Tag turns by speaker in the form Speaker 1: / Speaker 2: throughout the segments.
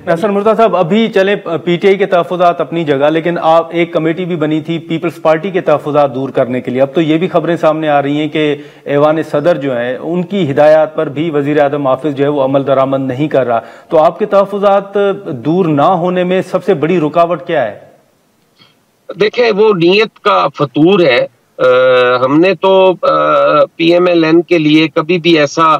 Speaker 1: حسن مرتضیٰ صاحب ابھی چلے پی ٹی آئی کے تحفظات اپنی جگہ، لیکن آپ ایک کمیٹی بھی بنی تھی پیپلز پارٹی کے تحفظات دور کرنے کے لیے. اب تو یہ بھی خبریں سامنے آ رہی ہیں کہ ایوان صدر جو ہیں ان کی ہدایات پر بھی وزیر اعظم حافظ جو ہے وہ عمل درآمد نہیں کر رہا. تو آپ کے تحفظات دور نہ ہونے میں سب سے بڑی رکاوٹ کیا ہے؟
Speaker 2: دیکھیں وہ نیت کا فطور ہے. ہم نے تو پی ایم ایل این کے لیے کبھی بھی ایسا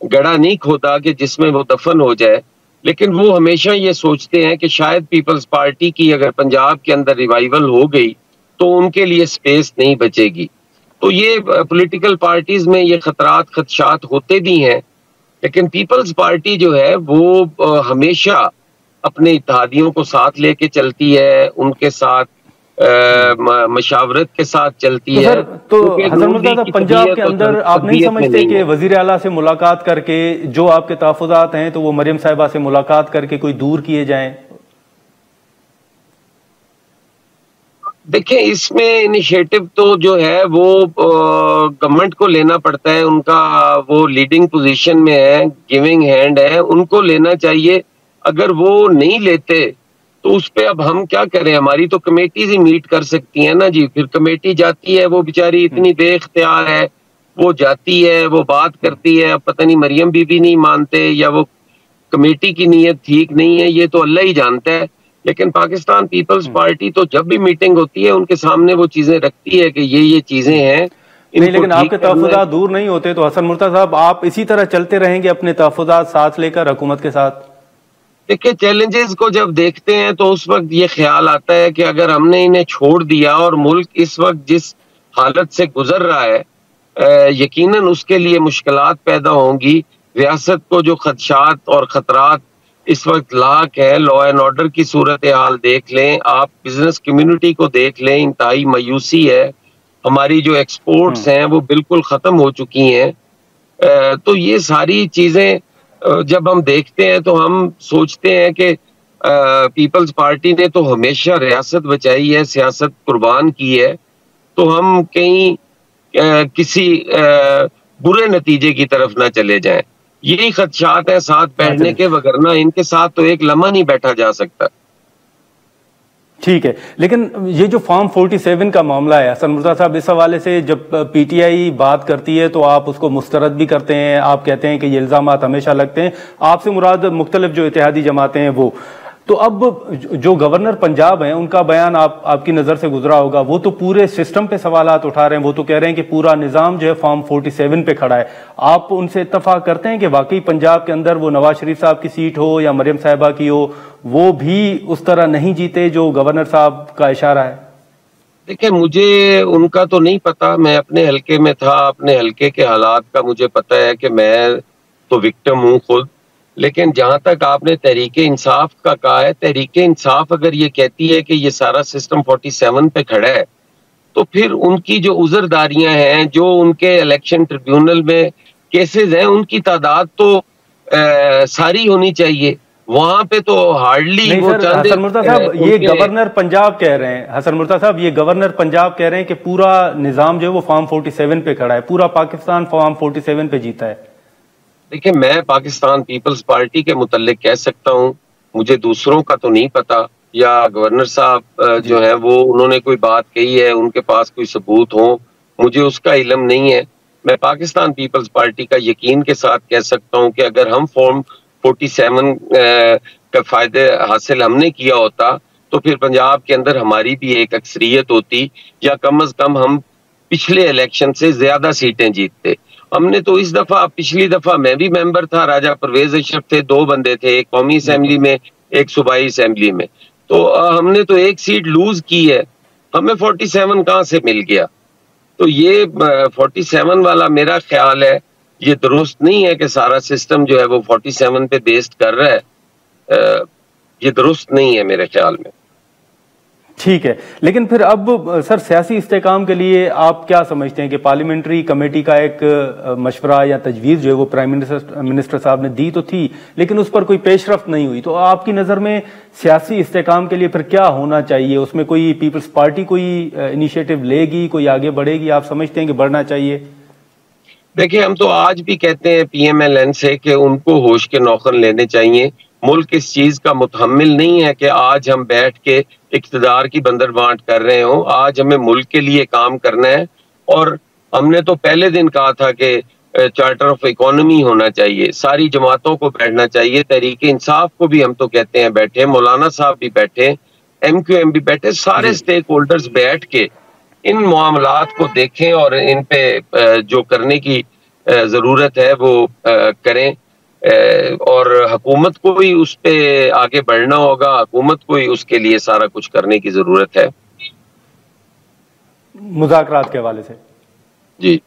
Speaker 2: گڑھا نہیں کھودا کہ جس میں وہ دفن ہو جائے، لیکن وہ ہمیشہ یہ سوچتے ہیں کہ شاید پیپلز پارٹی کی اگر پنجاب کے اندر ریوائیول ہو گئی تو ان کے لیے سپیس نہیں بچے گی. تو یہ پولیٹیکل پارٹیز میں یہ خدشات ہوتے بھی ہیں، لیکن پیپلز پارٹی جو ہے وہ ہمیشہ اپنے اتحادیوں کو ساتھ لے کے چلتی ہے، ان کے ساتھ مشاورت کے ساتھ چلتی ہے.
Speaker 1: تو حسن مرتضیٰ صاحب پنجاب کے اندر آپ نہیں سمجھتے کہ وزیر اعلیٰ سے ملاقات کر کے جو آپ کے تحفظات ہیں تو وہ مریم صاحبہ سے ملاقات کر کے کوئی دور کیے جائیں؟
Speaker 2: دیکھیں اس میں انیشیٹو تو جو ہے وہ گورنمنٹ کو لینا پڑتا ہے، ان کا وہ لیڈنگ پوزیشن میں ہے، گیونگ ہینڈ ہے، ان کو لینا چاہیے. اگر وہ نہیں لیتے تو اس پہ اب ہم کیا کریں؟ ہماری تو کمیٹیز ہی میٹ کر سکتی ہیں نا جی. پھر کمیٹی جاتی ہے، وہ بیچاری اتنی بے اختیار ہے، وہ جاتی ہے، وہ بات کرتی ہے، اب پتہ نہیں مریم بی بی نہیں مانتے یا وہ کمیٹی کی نیت ٹھیک نہیں ہے، یہ تو اللہ ہی جانتا ہے. لیکن پاکستان پیپلز پارٹی تو جب بھی میٹنگ ہوتی ہے ان کے سامنے وہ چیزیں رکھتی ہے کہ یہ چیزیں ہیں.
Speaker 1: نہیں لیکن آپ کے تحفظات دور نہیں ہوتے تو حسن مرتضیٰ صاحب آپ اسی طرح چلتے رہیں گے اپنے تحفظات ساتھ لے کر حکومت کے ساتھ؟
Speaker 2: دیکھیں چیلنجز کو جب دیکھتے ہیں تو اس وقت یہ خیال آتا ہے کہ اگر ہم نے انہیں چھوڑ دیا اور ملک اس وقت جس حالت سے گزر رہا ہے یقیناً اس کے لیے مشکلات پیدا ہوں گی. ریاست کو جو خدشات اور خطرات اس وقت لاحق ہے، لا اینڈ آرڈر کی صورتحال دیکھ لیں آپ، بزنس کمیونٹی کو دیکھ لیں، انتہائی مایوسی ہے. ہماری جو ایکسپورٹس ہیں وہ بالکل ختم ہو چکی ہیں. تو یہ ساری چیزیں جب ہم دیکھتے ہیں تو ہم سوچتے ہیں کہ پیپلز پارٹی نے تو ہمیشہ ریاست بچائی ہے، سیاست قربان کی ہے، تو ہم کہیں کسی برے نتیجے کی طرف نہ چلے جائیں. یہی خدشات ہیں ساتھ بیٹھنے کے، وگرنہ ان کے ساتھ تو ایک لمحہ نہیں بیٹھا جا سکتا.
Speaker 1: ٹھیک ہے، لیکن یہ جو فارم 47 کا معاملہ ہے حسن مرتضیٰ صاحب، اس حوالے سے جب پی ٹی آئی بات کرتی ہے تو آپ اس کو مسترد بھی کرتے ہیں، آپ کہتے ہیں کہ یہ الزامات ہمیشہ لگتے ہیں. آپ سے مراد مختلف جو اتحادی جماعتیں ہیں وہ. تو اب جو گورنر پنجاب ہیں ان کا بیان آپ کی نظر سے گزرا ہوگا، وہ تو پورے سسٹم پہ سوالات اٹھا رہے ہیں، وہ تو کہہ رہے ہیں کہ پورا نظام جو ہے فارم 47 پہ کھڑا ہے. آپ ان سے اتفاق کرتے ہیں کہ واقعی پنجاب کے اندر وہ نواز شریف صاحب کی سیٹ ہو یا مریم صاحبہ کی ہو وہ بھی اس طرح نہیں جیتے جو گورنر صاحب کا اشارہ ہے؟
Speaker 2: دیکھیں مجھے ان کا تو نہیں پتا، میں اپنے حلقے میں تھا، اپنے حلقے کے حالات کا مجھے پتا ہے کہ میں تو وکٹم ہوں خود. لیکن جہاں تک آپ نے تحریک انصاف کا کہا ہے، تحریک انصاف اگر یہ کہتی ہے کہ یہ سارا سسٹم 47 پہ کھڑا ہے تو پھر ان کی جو عذرداریاں ہیں، جو ان کے الیکشن ٹریبیونل میں کیسز ہیں، ان کی تعداد تو ساری ہونی چاہیے. وہاں پہ تو ہارڈلی
Speaker 1: نہیں سر، حسن مرتضیٰ صاحب یہ گورنر پنجاب کہہ رہے ہیں، حسن مرتضیٰ صاحب یہ گورنر پنجاب کہہ رہے ہیں کہ پورا نظام جو ہے وہ فارم 47 پہ کھڑا ہے، پورا پاکستان فارم 47 پہ جیتا ہے.
Speaker 2: دیکھیں میں پاکستان پیپلز پارٹی کے متعلق کہہ سکتا ہوں، مجھے دوسروں کا تو نہیں پتا، یا گورنر صاحب جو ہے وہ انہوں نے کوئی بات کہی ہے، ان کے پاس کوئی ثبوت ہو، مجھے اس کا علم نہیں ہے. میں پاکستان پیپلز پارٹی کا یقین کے ساتھ کہہ سکتا ہوں کہ اگر ہم فارم 47 کا فائدے حاصل ہم نے کیا ہوتا تو پھر پنجاب کے اندر ہماری بھی ایک اکثریت ہوتی، یا کم از کم ہم پچھلے الیکشن سے زیادہ سیٹیں جیتتے. ہم نے تو اس دفعہ، پچھلی دفعہ میں بھی ممبر تھا، راجہ پرویز اشرف تھے، 2 بندے تھے، ایک قومی اسمبلی میں ایک صوبائی اسمبلی میں، تو ہم نے تو ایک سیٹ لوز کی ہے، ہمیں 47 کہاں سے مل گیا؟ تو یہ 47 والا میرا خیال ہے یہ درست نہیں ہے کہ سارا سسٹم جو ہے وہ 47 پہ بیسڈ کر رہا ہے، یہ درست نہیں ہے میرے خیال میں.
Speaker 1: ٹھیک ہے، لیکن پھر اب سر سیاسی استحکام کے لیے آپ کیا سمجھتے ہیں کہ پارلیمنٹری کمیٹی کا ایک مشورہ یا تجویز جو ہے وہ پرائم منسٹر صاحب نے دی تو تھی لیکن اس پر کوئی پیش رفت نہیں ہوئی، تو آپ کی نظر میں سیاسی استحکام کے لیے پھر کیا ہونا چاہیے؟ اس میں کوئی پیپلز پارٹی کوئی انیشیٹو لے گی، کوئی آگے بڑھے گی؟ آپ سمجھتے ہیں کہ بڑھنا چاہیے؟
Speaker 2: دیکھیں ہم تو آج بھی کہتے ہیں پی ایم ایل این سے کہ ان کو ہوش کے نوخن لینے چاہیے. ملک اس چیز کا متحمل نہیں ہے کہ آج ہم بیٹھ کے اقتدار کی بندر بانٹ کر رہے ہوں. آج ہمیں ملک کے لیے کام کرنا ہے. اور ہم نے تو پہلے دن کہا تھا کہ چارٹر آف اکانومی ہونا چاہیے, ساری جماعتوں کو بیٹھنا چاہیے, تحریک انصاف کو بھی ہم تو کہتے ہیں بیٹھے, مولانا صاحب بھی بیٹھے, ایم کیو ایم بھی بیٹھے, سارے سٹیک ہولڈرز بیٹھ کے ان معاملات کو دیکھیں اور ان پہ جو کرنے کی ضرورت ہے وہ کریں. اور حکومت کو بھی اس پہ آگے بڑھنا ہوگا, حکومت کو ہی اس کے لیے سارا کچھ کرنے کی ضرورت ہے.
Speaker 1: مذاکرات کے حوالے سے
Speaker 2: جی